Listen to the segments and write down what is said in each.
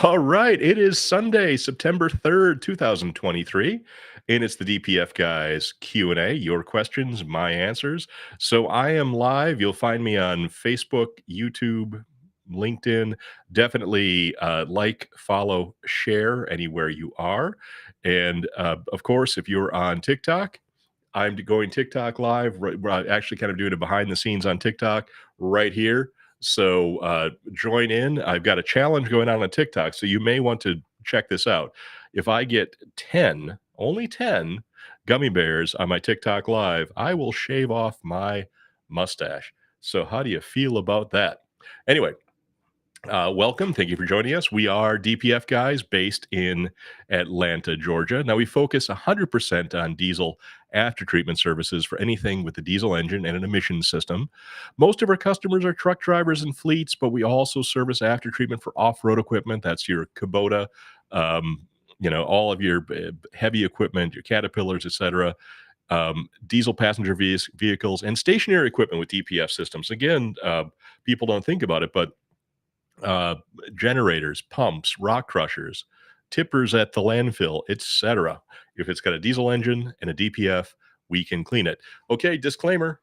All right, it is Sunday, September 3rd, 2023, and it's the DPF Guys Q&A, your questions, my answers. So I am live. You'll find me on Facebook, YouTube, LinkedIn. Definitely like, follow, share anywhere you are. And of course, if you're on TikTok, I'm going TikTok live. We're actually kind of doing it behind the scenes on TikTok right here. So join in. I've got a challenge going on TikTok, so you may want to check this out. If I get 10, only 10 gummy bears on my TikTok live, I will shave off my mustache. So how do you feel about that? Anyway, welcome. Thank you for joining us. We are DPF Guys based in Atlanta, Georgia. Now, we focus 100% on diesel after treatment services for anything with a diesel engine and an emissions system. Most of our customers are truck drivers and fleets, but we also service after treatment for off road equipment. That's your Kubota, um, all of your heavy equipment, your Caterpillars, etc. Diesel passenger vehicles and stationary equipment with DPF systems. Again, people don't think about it, but uh, generators, pumps, rock crushers, tippers at the landfill, etc. If it's got a diesel engine and a DPF, we can clean it. Okay, disclaimer.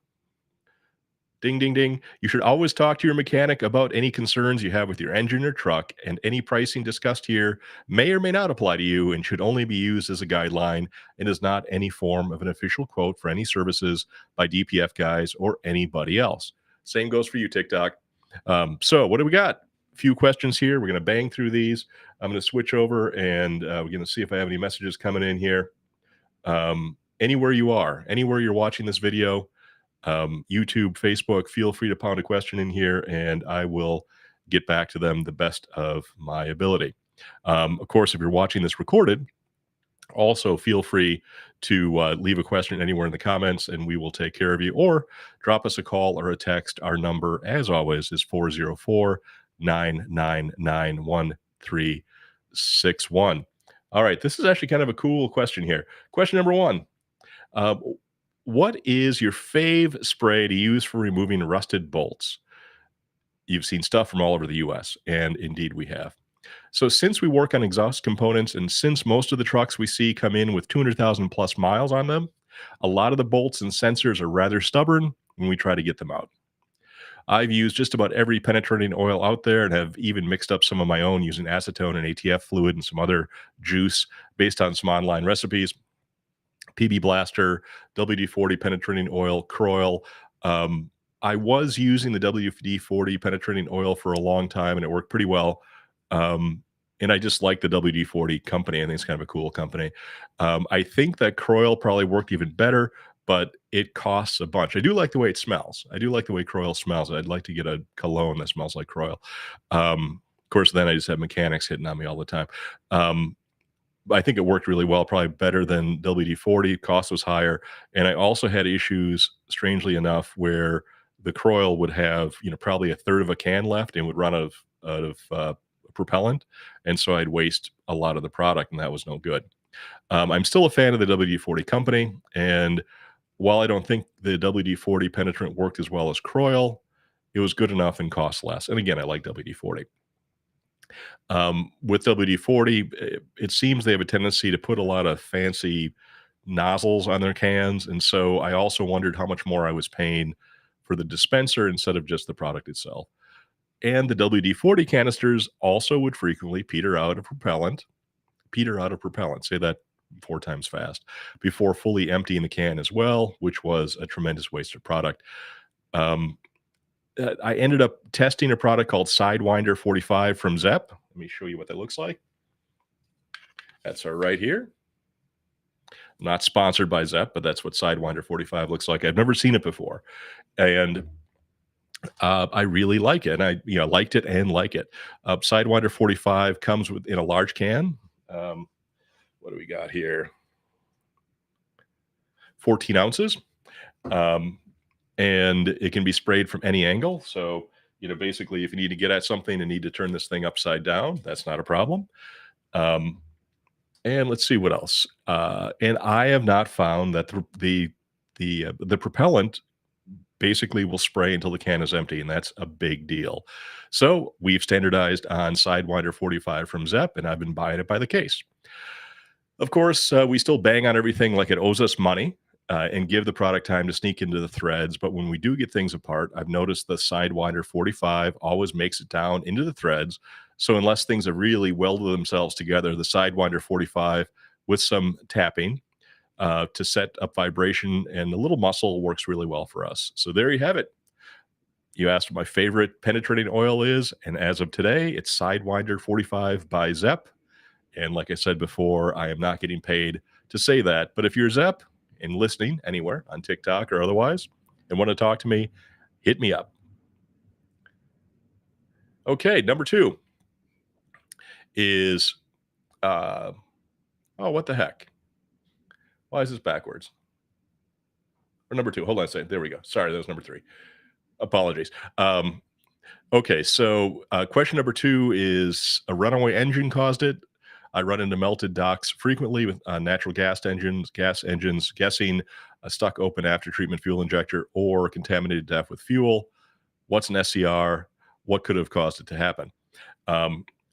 Ding, ding, ding. You should always talk to your mechanic about any concerns you have with your engine or truck, and any pricing discussed here may or may not apply to you and should only be used as a guideline and is not any form of an official quote for any services by DPF Guys or anybody else. Same goes for you, TikTok. So, what do we got? A few questions here. We're going to bang through these. I'm going to switch over and we're going to see if I have any messages coming in here. Anywhere you are, anywhere you're watching this video, YouTube, Facebook, feel free to pound a question in here and I will get back to them the best of my ability. Of course, if you're watching this recorded, also feel free to leave a question anywhere in the comments and we will take care of you, or drop us a call or a text. Our number, as always, is 404-999-1361. All right, this is actually kind of a cool question here. Question number one. Uh, what is your fave spray to use for removing rusted bolts? You've seen stuff from all over the US, and indeed we have. So, since we work on exhaust components and since most of the trucks we see come in with 200,000 plus miles on them, a lot of the bolts and sensors are rather stubborn when we try to get them out. I've used just about every penetrating oil out there and have even mixed up some of my own using acetone and ATF fluid and some other juice based on some online recipes. PB Blaster, WD-40 penetrating oil, Croil. I was using the WD-40 penetrating oil for a long time, and it worked pretty well. And I just like the WD-40 company. I think it's kind of a cool company. I think that Croil probably worked even better, but it costs a bunch. I do like the way it smells. I do like the way Croil smells. I'd like to get a cologne that smells like Croil. Of course, then I just have mechanics hitting on me all the time. I think it worked really well, probably better than WD-40. Cost was higher, and I also had issues, strangely enough, where the Croil would have, probably a third of a can left and would run out of propellant, and so I'd waste a lot of the product, and that was no good. I'm still a fan of the WD-40 company, and while I don't think the WD-40 penetrant worked as well as Croil, it was good enough and cost less. And again, I like WD-40. With WD-40, it seems they have a tendency to put a lot of fancy nozzles on their cans, and so I also wondered how much more I was paying for the dispenser instead of just the product itself. And the WD-40 canisters also would frequently peter out of propellant. Say that 4 times fast before fully emptying the can as well, which was a tremendous waste of product. Um, I ended up testing a product called Sidewinder 45 from Zepp. Let me show you what that looks like. That's right here. Not sponsored by Zepp, but that's what Sidewinder 45 looks like. I've never seen it before, and I really like it. And I, liked it and like it. Sidewinder 45 comes in a large can. What do we got here? 14 ounces. And it can be sprayed from any angle. So, basically, if you need to get at something and need to turn this thing upside down, that's not a problem. And let's see what else. And I have not found that the propellant basically will spray until the can is empty, and that's a big deal. So we've standardized on Sidewinder 45 from Zepp, and I've been buying it by the case. Of course, we still bang on everything like it owes us money, and give the product time to sneak into the threads. But when we do get things apart, I've noticed the Sidewinder 45 always makes it down into the threads. So unless things have really welded themselves together, the Sidewinder 45 with some tapping to set up vibration and a little muscle works really well for us. So there you have it. You asked what my favorite penetrating oil is, and as of today, it's Sidewinder 45 by Zepp. And like I said before, I am not getting paid to say that. But if you're Zepp and listening anywhere on TikTok or otherwise and want to talk to me, hit me up. Okay, number 2 is, oh, what the heck? Why is this backwards? Or number 2, hold on a second. There we go. Sorry, that was number 3. Apologies. Okay, so question number 2 is a runaway engine caused it. I run into melted docks frequently with natural gas engines, guessing a stuck open after treatment fuel injector or contaminated DEF with fuel. What's an SCR? What could have caused it to happen?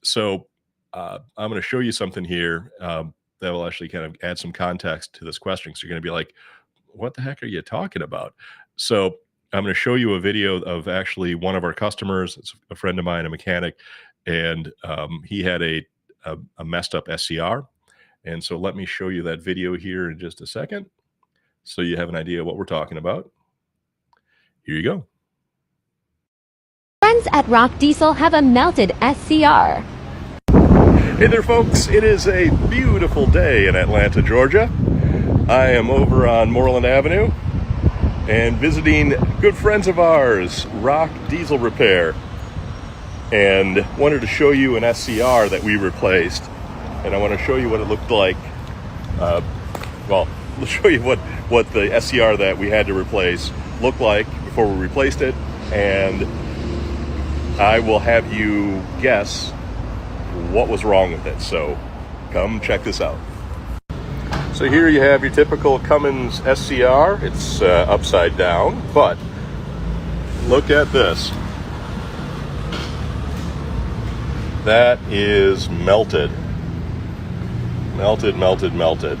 So I'm going to show you something here that will actually kind of add some context to this question. So you're going to be like, what the heck are you talking about? So I'm going to show you a video of actually one of our customers. It's a friend of mine, a mechanic, and he had a messed up SCR. And so let me show you that video here in just a second so you have an idea of what we're talking about. Here you go. Friends at Rock Diesel have a melted SCR. Hey there, folks. It is a beautiful day in Atlanta, Georgia. I am over on Moreland Avenue and visiting good friends of ours, Rock Diesel Repair, and wanted to show you an SCR that we replaced. And I want to show you what it looked like. Well, I'll show you what the SCR that we had to replace looked like before we replaced it, and I will have you guess what was wrong with it. So come check this out. So here you have your typical Cummins SCR. It's upside down, but look at this. That is melted. Melted, melted, melted.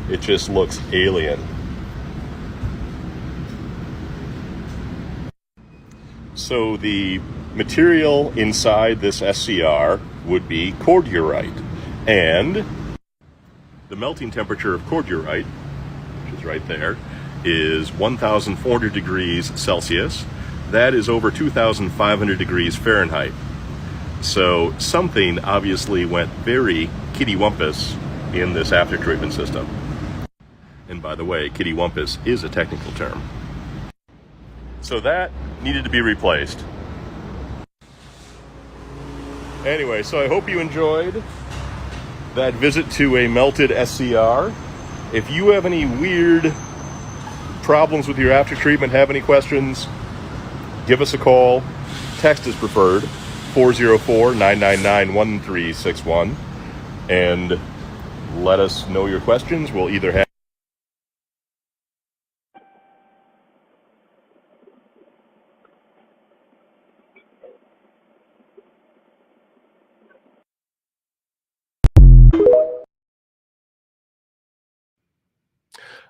It just looks alien. So the material inside this SCR would be cordurite, and the melting temperature of cordurite, which is right there, is 1,400 degrees Celsius. That is over 2,500 degrees Fahrenheit. So something obviously went very kitty-wumpus in this after-treatment system. And by the way, kitty-wumpus is a technical term. So that needed to be replaced. Anyway, so I hope you enjoyed that visit to a melted SCR. If you have any weird problems with your after-treatment, have any questions, give us a call. Text is preferred, 404-999-1361, and let us know your questions. We'll either have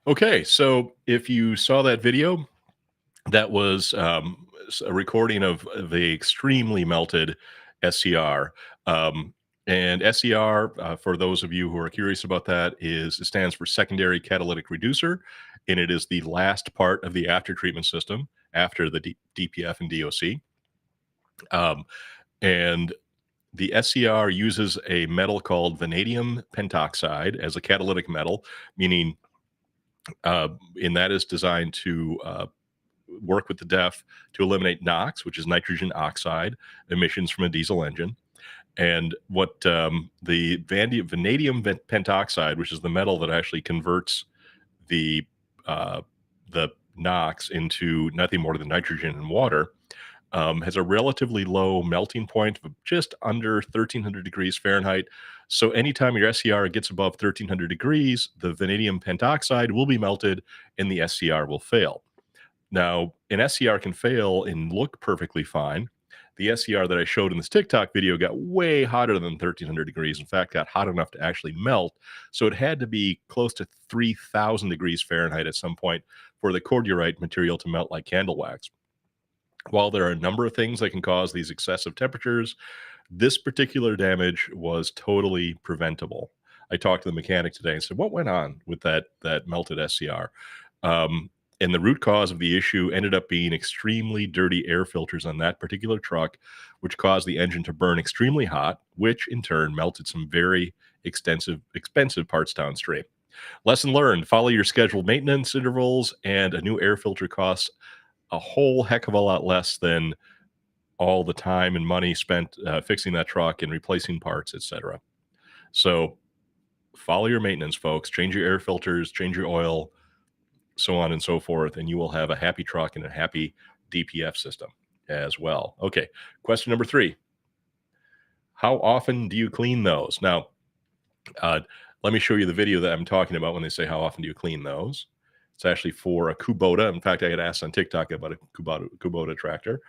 Okay, so if you saw that video, that was a recording of the extremely melted SCR. And SCR, for those of you who are curious about that, it stands for secondary catalytic reducer, and it is the last part of the after treatment system after the DPF and DOC. And the SCR uses a metal called vanadium pentoxide as a catalytic metal, meaning and that is designed to work with the DEF to eliminate NOx, which is nitrogen oxide emissions from a diesel engine. And what the vanadium pentoxide, which is the metal that actually converts the NOx into nothing more than nitrogen and water, has a relatively low melting point of just under 1300 degrees Fahrenheit. So anytime your SCR gets above 1300 degrees, the vanadium pentoxide will be melted and the SCR will fail. Now, an SCR can fail and look perfectly fine. The SCR that I showed in this TikTok video got way hotter than 1300 degrees. In fact, got hot enough to actually melt. So it had to be close to 3000 degrees Fahrenheit at some point for the cordierite material to melt like candle wax. While there are a number of things that can cause these excessive temperatures, this particular damage was totally preventable. I talked to the mechanic today and said, "What went on with that melted SCR?" Um, and the root cause of the issue ended up being extremely dirty air filters on that particular truck, which caused the engine to burn extremely hot, which in turn melted some very expensive parts downstream. Lesson learned: follow your scheduled maintenance intervals, and a new air filter costs a whole heck of a lot less than all the time and money spent fixing that truck and replacing parts, etc. So follow your maintenance, folks. Change your air filters, change your oil, so on and so forth, and you will have a happy truck and a happy DPF system as well. Okay, question number 3. How often do you clean those? Now, let me show you the video that I'm talking about when they say how often do you clean those. It's actually for a Kubota. In fact, I had asked on TikTok about a Kubota tractor.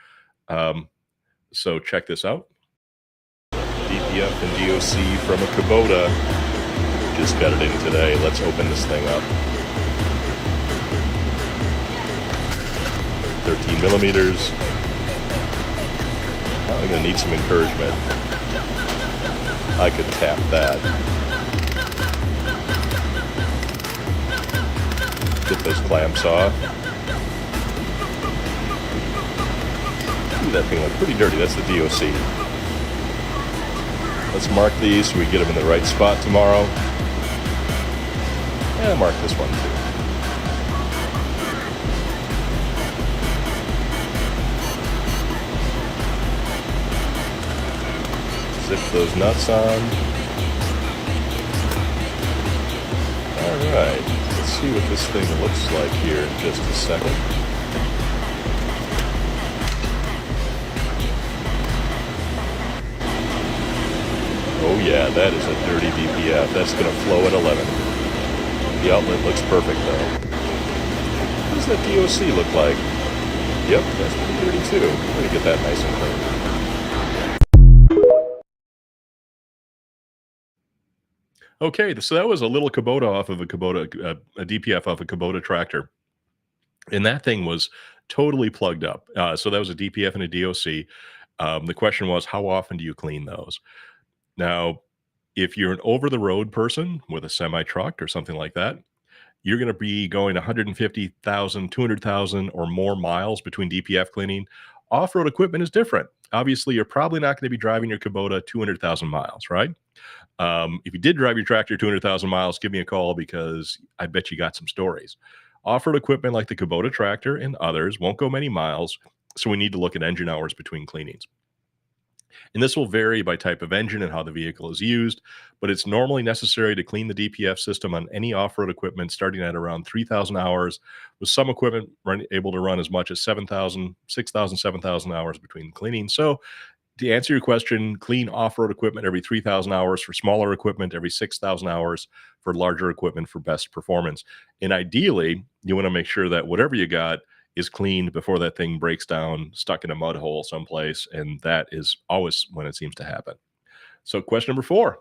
So check this out. DPF and DOC from a Kubota. Just got it in today. Let's open this thing up. 13 millimeters. I'm going to need some encouragement. I could tap that. Get those clamps off. Ooh, that thing looked pretty dirty. That's the DOC. Let's mark these so we get them in the right spot tomorrow. And mark this one too. Zip those nuts on. Alright, let's see what this thing looks like here in just a second. Oh yeah, that is a dirty DPF. That's going to flow at 11. The outlet looks perfect though. What does that DOC look like? Yep, that's pretty dirty too. Let me get that nice and clean. Okay, so that was a little Kubota off of a DPF off a Kubota tractor. And that thing was totally plugged up. So that was a DPF and a DOC. The question was, how often do you clean those? Now, if you're an over-the-road person with a semi-truck or something like that, you're going to be going 150,000, 200,000 or more miles between DPF cleaning. Off-road equipment is different. Obviously, you're probably not going to be driving your Kubota 200,000 miles, right? If you did drive your tractor 200,000 miles, give me a call because I bet you got some stories. Off-road equipment like the Kubota tractor and others won't go many miles, so we need to look at engine hours between cleanings. And this will vary by type of engine and how the vehicle is used, but it's normally necessary to clean the DPF system on any off-road equipment starting at around 3,000 hours, with some equipment able to run as much as 7,000, 6,000, 7,000 hours between cleaning. So to answer your question, clean off-road equipment every 3,000 hours for smaller equipment, every 6,000 hours for larger equipment for best performance. And ideally, you want to make sure that whatever you got is cleaned before that thing breaks down, stuck in a mud hole someplace, and that is always when it seems to happen. So question number 4.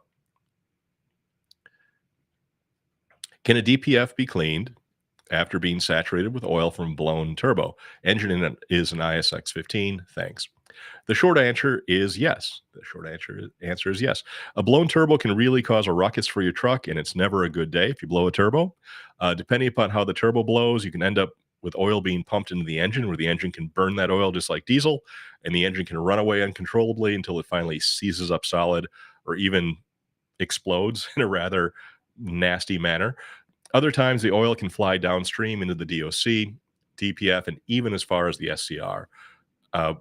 Can a DPF be cleaned after being saturated with oil from blown turbo? Engine is an ISX15. Thanks. The short answer is yes. The short answer is yes. A blown turbo can really cause a ruckus for your truck, and it's never a good day if you blow a turbo. Depending upon how the turbo blows, you can end up with oil being pumped into the engine, where the engine can burn that oil just like diesel, and the engine can run away uncontrollably until it finally seizes up solid or even explodes in a rather nasty manner. Other times, the oil can fly downstream into the DOC, DPF, and even as far as the SCR.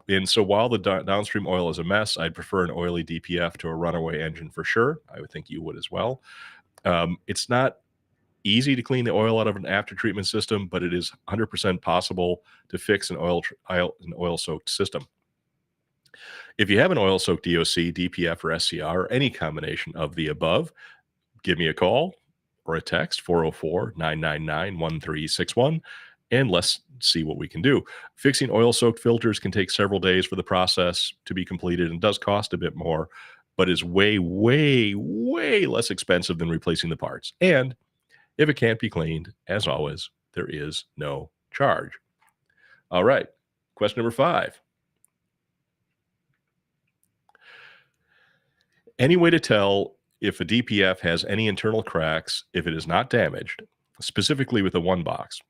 And so while the downstream oil is a mess, I'd prefer an oily DPF to a runaway engine for sure. I would think you would as well. It's not easy to clean the oil out of an after treatment system, but it is 100% possible to fix an oil soaked system. If you have an oil-soaked DOC, DPF, or SCR, or any combination of the above, give me a call or a text, 404-999-1361, and let's see what we can do. Fixing oil-soaked filters can take several days for the process to be completed and does cost a bit more, but is way, way, way less expensive than replacing the parts. And if it can't be cleaned, as always, there is no charge. All right, question number 5. Any way to tell if a DPF has any internal cracks if it is not damaged, specifically with the one box?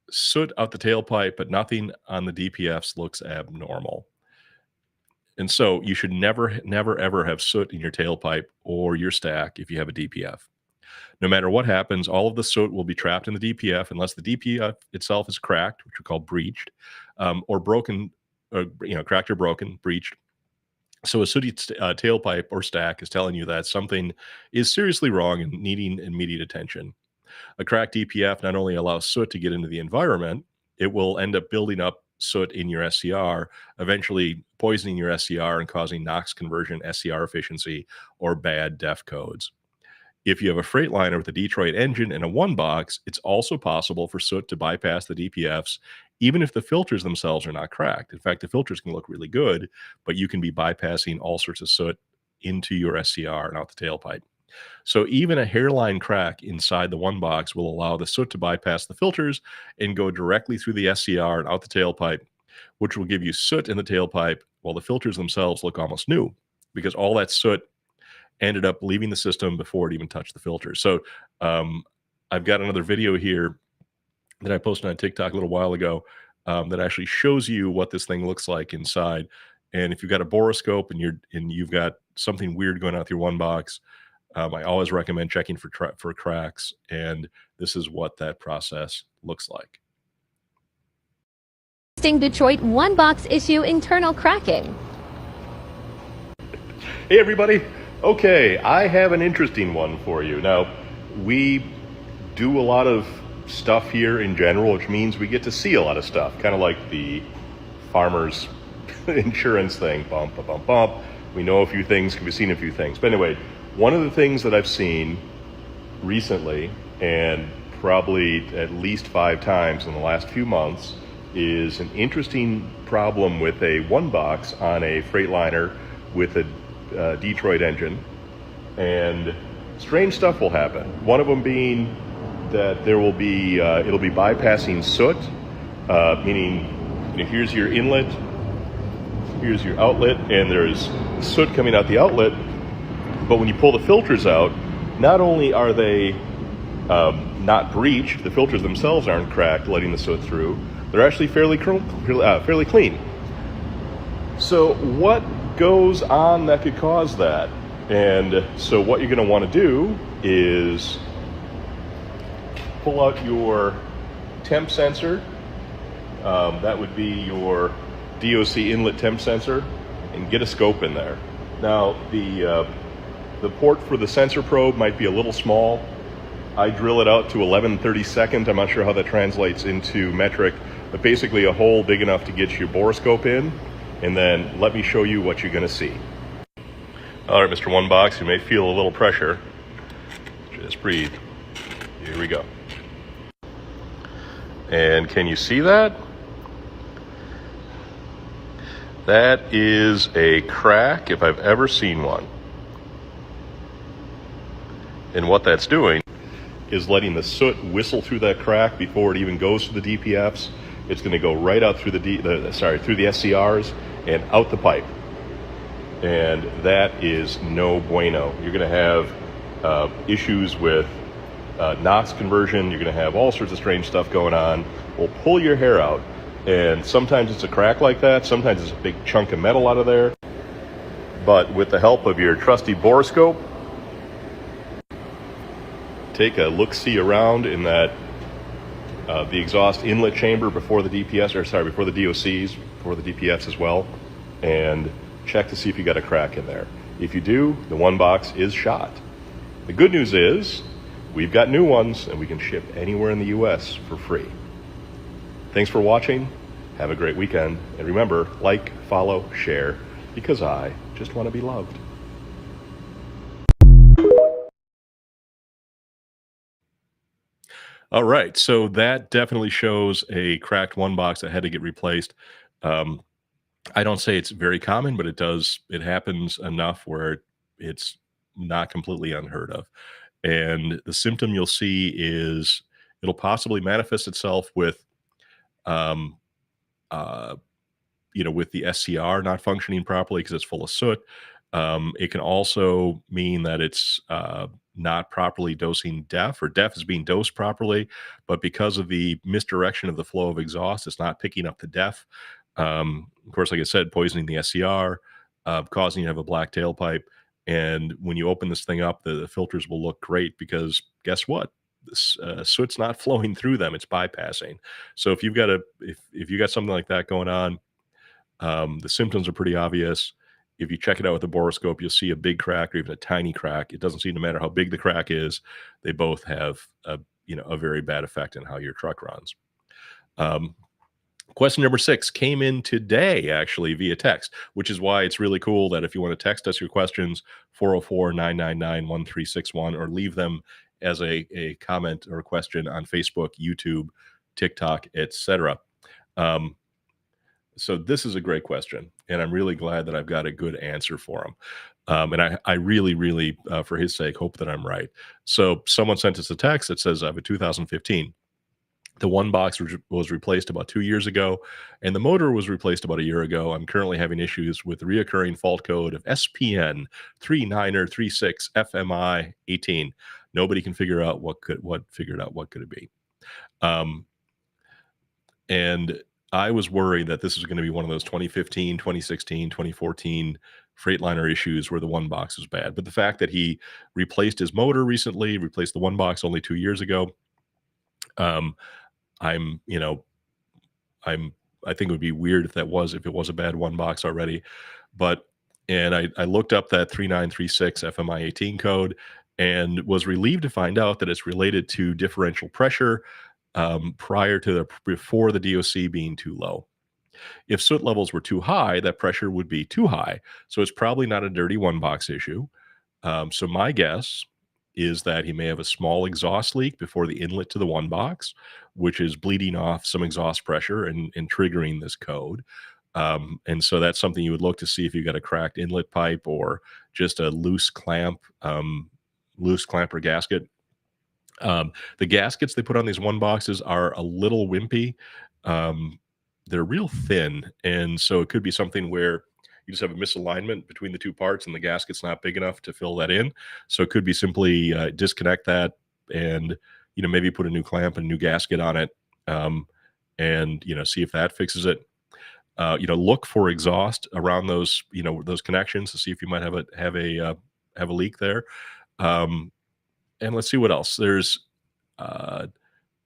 Soot out the tailpipe, but nothing on the DPFs looks abnormal. And so you should never, never, ever have soot in your tailpipe or your stack if you have a DPF. No matter what happens, all of the soot will be trapped in the DPF unless the DPF itself is cracked, which we call breached, or broken, cracked or broken, breached. So a sooty tailpipe or stack is telling you that something is seriously wrong and needing immediate attention. A cracked DPF not only allows soot to get into the environment, it will end up building up soot in your SCR, eventually poisoning your SCR and causing NOx conversion, SCR efficiency, or bad DEF codes. If you have a Freightliner with a Detroit engine and a one box, it's also possible for soot to bypass the DPFs, even if the filters themselves are not cracked. In fact, the filters can look really good, but you can be bypassing all sorts of soot into your SCR and out the tailpipe. So even a hairline crack inside the one box will allow the soot to bypass the filters and go directly through the SCR and out the tailpipe, which will give you soot in the tailpipe while the filters themselves look almost new because all that soot ended up leaving the system before it even touched the filter. So I've got another video here that I posted on TikTok a little while ago that actually shows you what this thing looks like inside. And if you've got a boroscope and you've got something weird going on with your one box, I always recommend checking for cracks. And this is what that process looks like. Detroit one box issue internal cracking. Hey everybody. Okay, I have an interesting one for you. Now, we do a lot of stuff here in general, which means we get to see a lot of stuff, kind of like the farmer's insurance thing, bump, bump, bump. We know a few things, we've seen a few things. But anyway, one of the things that I've seen recently, and probably at least 5 times in the last few months, is an interesting problem with a one box on a Freightliner with a Detroit engine, and strange stuff will happen. One of them being that there will be it'll be bypassing soot, meaning here's your inlet, here's your outlet, and there's soot coming out the outlet. But when you pull the filters out, not only are they not breached, the filters themselves aren't cracked, letting the soot through. They're actually fairly clean. So what goes on that could cause that? And so what you're going to want to do is pull out your temp sensor. That would be your DOC inlet temp sensor, and get a scope in there. Now the port for the sensor probe might be a little small. I drill it out to 11/32. I'm not sure how that translates into metric, but basically a hole big enough to get your boroscope in. And then let me show you what you're going to see. All right, Mr. One Box, you may feel a little pressure. Just breathe. Here we go. And can you see that? That is a crack if I've ever seen one. And what that's doing is letting the soot whistle through that crack before it even goes to the DPFs. It's going to go right out through through the SCRs and out the pipe. And that is no bueno. You're going to have issues with NOx conversion. You're going to have all sorts of strange stuff going on. We'll pull your hair out. And sometimes it's a crack like that. Sometimes it's a big chunk of metal out of there. But with the help of your trusty boroscope, take a look-see around in that the exhaust inlet chamber before the DPS, before the DOCs, before the DPFs as well, and check to see if you got a crack in there. If you do, the one box is shot. The good news is we've got new ones and we can ship anywhere in the US for free. Thanks for watching. Have a great weekend. And remember, like, follow, share, because I just want to be loved. All right. So that definitely shows a cracked one box that had to get replaced. Um, I don't say it's very common, but it happens enough where it's not completely unheard of. And the symptom you'll see is it'll possibly manifest itself with, um, uh, with the SCR not functioning properly because it's full of soot. It can also mean that it's not properly dosing DEF, or DEF is being dosed properly, but because of the misdirection of the flow of exhaust, it's not picking up the DEF. Of course, like I said, poisoning the SCR, causing you to have a black tailpipe. And when you open this thing up, the filters will look great because guess what? This soot's not flowing through them; it's bypassing. So if you got something like that going on, the symptoms are pretty obvious. If you check it out with a borescope, you'll see a big crack or even a tiny crack. It doesn't seem to matter how big the crack is; they both have a very bad effect on how your truck runs. Um, Question number 6 came in today, actually, via text, which is why it's really cool that if you want to text us your questions, 404-999-1361, or leave them as a comment or a question on Facebook, YouTube, TikTok, etc. Um, so this is a great question, and I'm really glad that I've got a good answer for him. And I really, really, for his sake, hope that I'm right. So someone sent us a text that says, I have a 2015. The one box was replaced about 2 years ago, and the motor was replaced about a year ago. I'm currently having issues with the reoccurring fault code of SPN 3936 FMI 18. Nobody can figure out what could it be. Um, and I was worried that this was going to be one of those 2015, 2016, 2014 Freightliner issues where the one box was bad. But the fact that he replaced his motor recently, replaced the one box only 2 years ago, um, I'm, you know, I'm I think it would be weird if it was a bad one box already. But and I looked up that 3936 FMI18 code and was relieved to find out that it's related to differential pressure before the DOC being too low. If soot levels were too high, that pressure would be too high. So it's probably not a dirty one box issue. So my guess is that he may have a small exhaust leak before the inlet to the one box, which is bleeding off some exhaust pressure and triggering this code. And so that's something you would look to see if you got a cracked inlet pipe or just a loose clamp or gasket. The gaskets they put on these one boxes are a little wimpy. Um, they're real thin, and so it could be something where you just have a misalignment between the two parts, and the gasket's not big enough to fill that in. So it could be simply disconnect that, and maybe put a new clamp and new gasket on it, and see if that fixes it. Look for exhaust around those connections to see if you might have a leak there. Um, and let's see what else. Uh,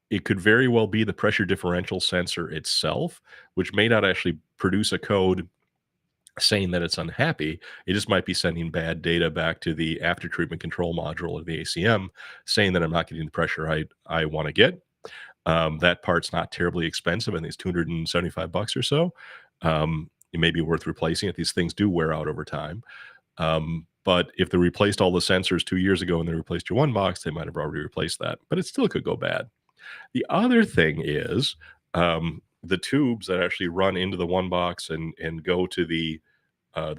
it could very well be the pressure differential sensor itself, which may not actually produce a code saying that it's unhappy. It just might be sending bad data back to the after treatment control module or the ACM saying that I'm not getting the pressure I want to get. That part's not terribly expensive. I think it's $275 or so. It may be worth replacing it. These things do wear out over time. But if they replaced all the sensors 2 years ago and they replaced your one box, they might have already replaced that. But it still could go bad. The other thing is the tubes that actually run into the one box and go to the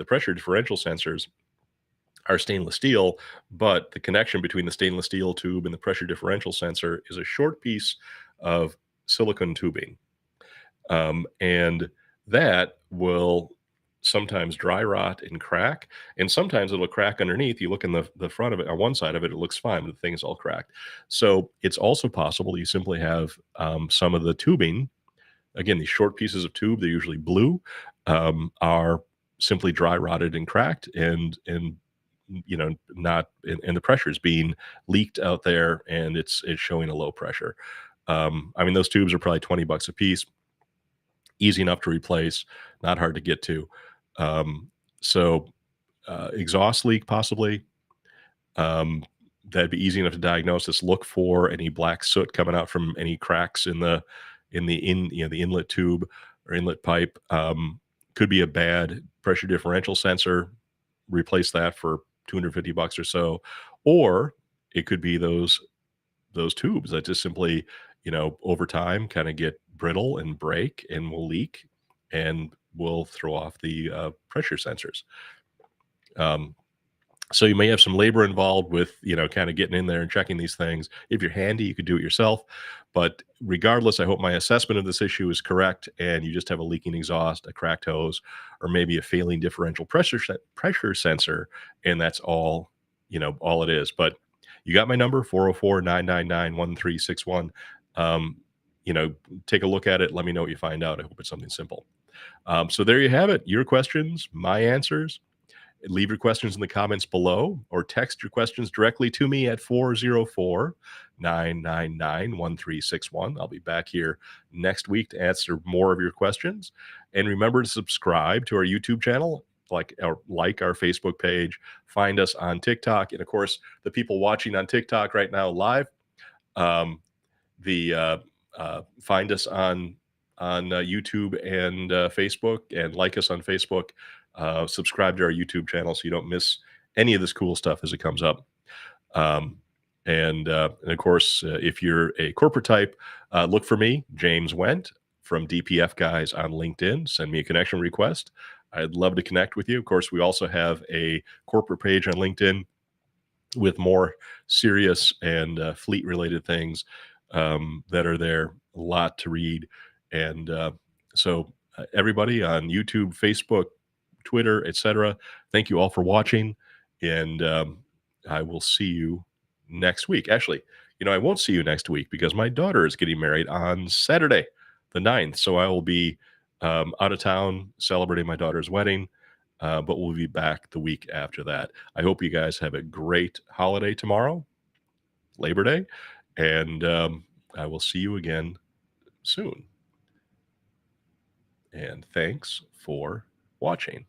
pressure differential sensors are stainless steel, but the connection between the stainless steel tube and the pressure differential sensor is a short piece of silicon tubing. And that will sometimes dry rot and crack, and sometimes it'll crack underneath. You look in the front of it, on one side of it, it looks fine, but the thing is all cracked. So it's also possible you simply have some of the tubing. Again, these short pieces of tube, they're usually blue, are simply dry rotted and cracked, and not and the pressure is being leaked out there, and it's showing a low pressure. Those tubes are probably $20 a piece, easy enough to replace, not hard to get to. Um, so exhaust leak possibly. Um, that'd be easy enough to diagnose. Just look for any black soot coming out from any cracks in the inlet tube or inlet pipe. Could be a bad pressure differential sensor. Replace that for 250 bucks or so, or it could be those tubes that just simply, over time kind of get brittle and break and will leak and will throw off the pressure sensors. Um, so you may have some labor involved with, kind of getting in there and checking these things. If you're handy, you could do it yourself. But regardless, I hope my assessment of this issue is correct and you just have a leaking exhaust, a cracked hose, or maybe a failing differential pressure sensor, and that's all it is. But you got my number, 404-999-1361. Um, you know, take a look at it. Let me know what you find out. I hope it's something simple. So there you have it. Your questions, my answers. Leave your questions in the comments below or text your questions directly to me at 404-999-1361. I'll be back here next week to answer more of your questions. And remember to subscribe to our YouTube channel, like our Facebook page, find us on TikTok. And of course, the people watching on TikTok right now live, um, find us on YouTube and Facebook, and like us on Facebook. Subscribe to our YouTube channel so you don't miss any of this cool stuff as it comes up. And of course, if you're a corporate type, look for me, James Wendt from DPF Guys on LinkedIn. Send me a connection request. I'd love to connect with you. Of course, we also have a corporate page on LinkedIn with more serious and fleet related things that are there. A lot to read. And so everybody on YouTube, Facebook, Twitter, etc., thank you all for watching. And I will see you next week. Actually, I won't see you next week because my daughter is getting married on Saturday, the 9th. So I will be out of town celebrating my daughter's wedding. But we'll be back the week after that. I hope you guys have a great holiday tomorrow, Labor Day, and I will see you again soon. And thanks for watching.